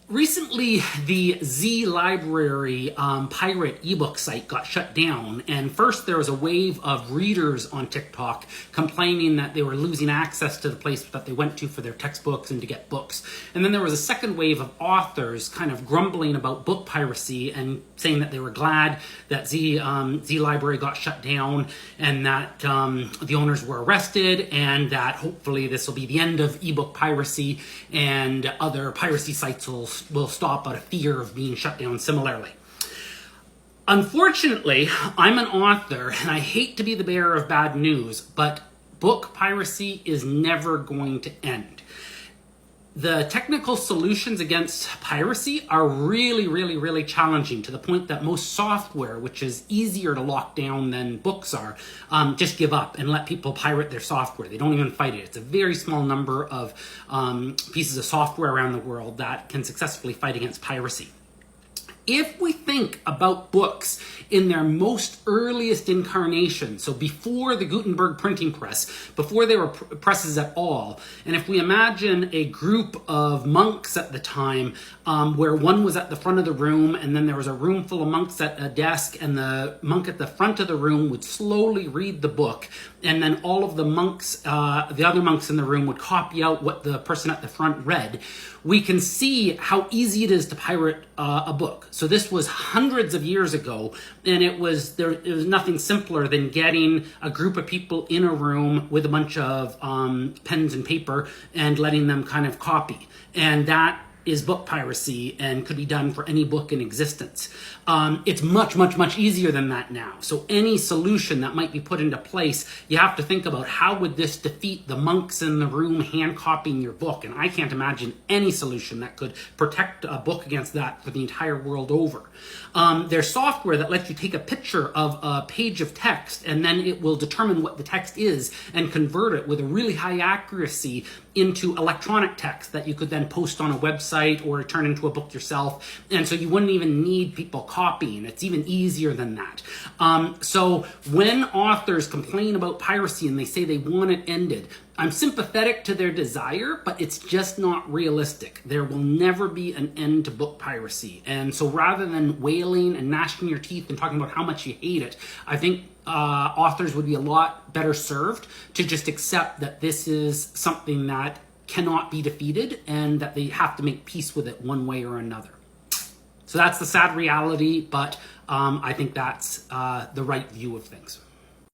Recently, the Z Library pirate ebook site got shut down, and first there was a wave of readers on TikTok complaining that they were losing access to the place that they went to for their textbooks and to get books. And then there was a second wave of authors kind of grumbling about book piracy and saying that they were glad that Z Library got shut down and that the owners were arrested, and that hopefully this will be the end of ebook piracy and other piracy sites will stop out of fear of being shut down similarly. Unfortunately, I'm an author and I hate to be the bearer of bad news, but book piracy is never going to end. The technical solutions against piracy are really challenging, to the point that most software, which is easier to lock down than books are, just give up and let people pirate their software. They don't even fight it. It's a very small number of pieces of software around the world that can successfully fight against piracy. If we think about books in their most earliest incarnation, so before the Gutenberg printing press, before they were presses at all, and if we imagine a group of monks at the time, where one was at the front of the room, and then there was a room full of monks at a desk, and the monk at the front of the room would slowly read the book, and then all of the monks, the other monks in the room, would copy out what the person at the front read, we can see how easy it is to pirate a book. So this was hundreds of years ago, and it was nothing simpler than getting a group of people in a room with a bunch of pens and paper and letting them kind of copy. And that is book piracy and could be done for any book in existence. It's much easier than that now. So any solution that might be put into place, you have to think about how would this defeat the monks in the room hand copying your book. And I can't imagine any solution that could protect a book against that for the entire world over. There's software that lets you take a picture of a page of text, and then it will determine what the text is and convert it with a really high accuracy into electronic text that you could then post on a website or turn into a book yourself. And so you wouldn't even need people copying. It's even easier than that. So when authors complain about piracy and they say they want it ended, I'm sympathetic to their desire, but it's just not realistic. There will never be an end to book piracy. And so rather than wailing and gnashing your teeth and talking about how much you hate it, I think authors would be a lot better served to just accept that this is something that cannot be defeated and that they have to make peace with it one way or another. So that's the sad reality, but I think that's the right view of things.